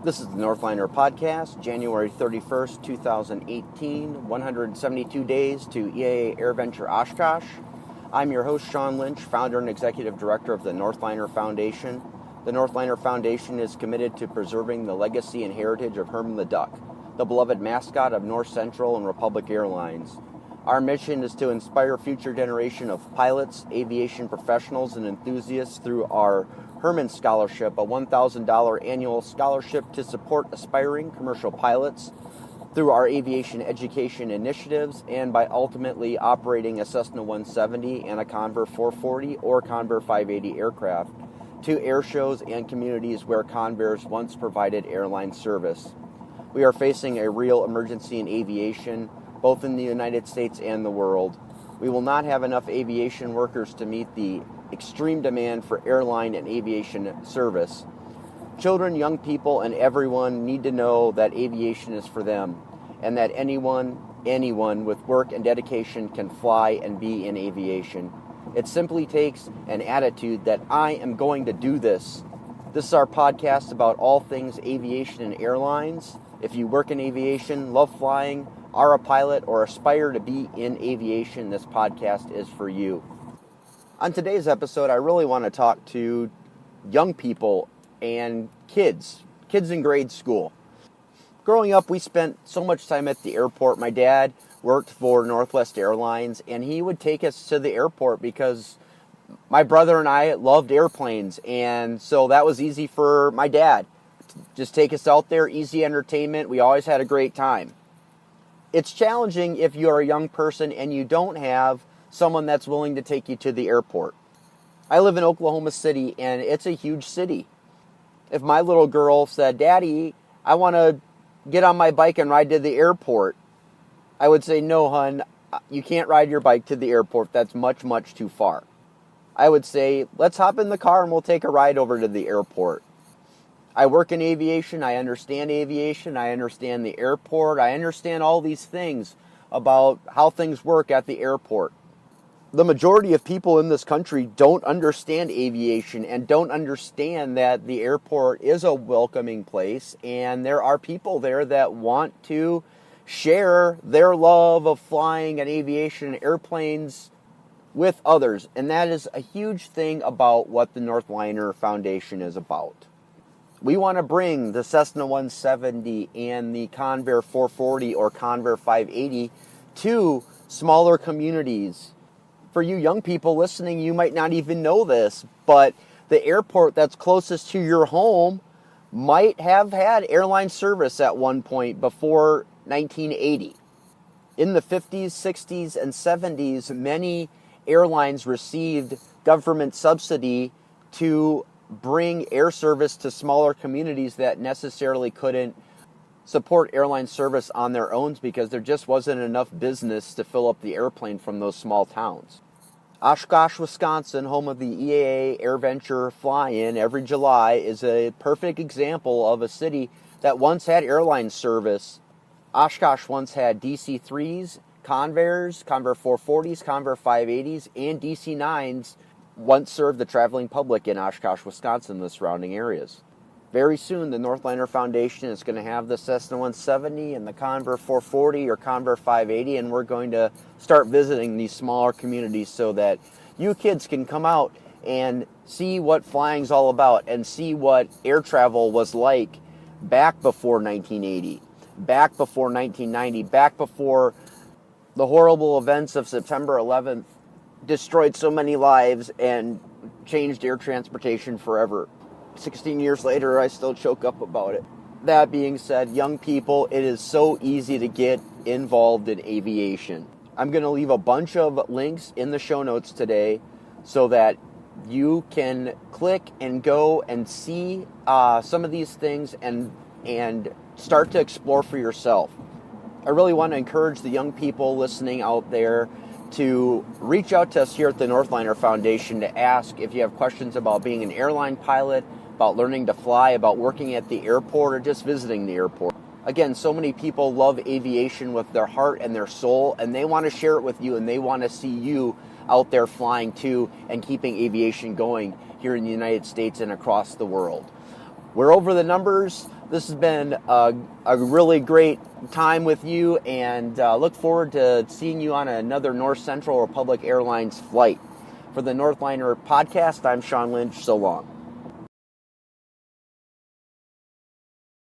This is the Northliner Podcast, January 31st, 2018, 172 days to EAA AirVenture Oshkosh. I'm your host, Sean Lynch, founder and executive director of the Northliner Foundation. The Northliner Foundation is committed to preserving the legacy and heritage of Herman the Duck, the beloved mascot of North Central and Republic Airlines. Our mission is to inspire future generation of pilots, aviation professionals, and enthusiasts through our Herman Scholarship, a $1,000 annual scholarship to support aspiring commercial pilots through our aviation education initiatives and by ultimately operating a Cessna 170 and a Convair 440 or Convair 580 aircraft to air shows and communities where Convairs once provided airline service. We are facing a real emergency in aviation, both in the United States and the world. We will not have enough aviation workers to meet the extreme demand for airline and aviation service. Children, young people, and everyone need to know that aviation is for them and that anyone with work and dedication can fly and be in aviation. It simply takes an attitude that I am going to do this. This is our podcast about all things aviation and airlines. If you work in aviation, love flying, are a pilot, or aspire to be in aviation, this podcast is for you. On today's episode, I really want to talk to young people and kids in grade school. Growing up, we spent so much time at the airport. My dad worked for Northwest Airlines, and he would take us to the airport because my brother and I loved airplanes, and so that was easy for my dad. Just take us out there, easy entertainment. We always had a great time. It's challenging if you're a young person and you don't have someone that's willing to take you to the airport. I live in Oklahoma City, and it's a huge city. If my little girl said, "Daddy, I want to get on my bike and ride to the airport," I would say, "No, hon, you can't ride your bike to the airport. That's much, much too far." I would say, "Let's hop in the car and we'll take a ride over to the airport." I work in aviation. I understand the airport. I understand all these things about how things work at the airport. The majority of people in this country don't understand aviation and don't understand that the airport is a welcoming place, and there are people there that want to share their love of flying and aviation and airplanes with others. And that is a huge thing about what the Northliner Foundation is about. We want to bring the Cessna 170 and the Convair 440 or Convair 580 to smaller communities. For you young people listening, you might not even know this, but the airport that's closest to your home might have had airline service at one point before 1980. In the 50s, 60s, and 70s, many airlines received government subsidy to bring air service to smaller communities that necessarily couldn't support airline service on their own because there just wasn't enough business to fill up the airplane from those small towns. Oshkosh, Wisconsin, home of the EAA AirVenture fly-in every July, is a perfect example of a city that once had airline service. Oshkosh once had DC-3s, Convairs, Convair 440s, Convair 580s, and DC-9s once served the traveling public in Oshkosh, Wisconsin, and the surrounding areas. Very soon, the Northliner Foundation is going to have the Cessna 170 and the Convair 440 or Convair 580, and we're going to start visiting these smaller communities so that you kids can come out and see what flying's all about and see what air travel was like back before 1980, back before 1990, back before the horrible events of September 11th destroyed so many lives and changed air transportation forever. 16 years later, I still choke up about it. That being said, young people, it is so easy to get involved in aviation. I'm going to leave a bunch of links in the show notes today so that you can click and go and see some of these things and start to explore for yourself. I really want to encourage the young people listening out there to reach out to us here at the Northliner Foundation to ask if you have questions about being an airline pilot, about learning to fly, about working at the airport, or just visiting the airport. Again, so many people love aviation with their heart and their soul, and they want to share it with you, and they want to see you out there flying too and keeping aviation going here in the United States and across the world. we're over the numbers. This has been a really great time with you, and look forward to seeing you on another North Central Republic Airlines flight. For the Northliner Podcast, I'm Sean Lynch. So long.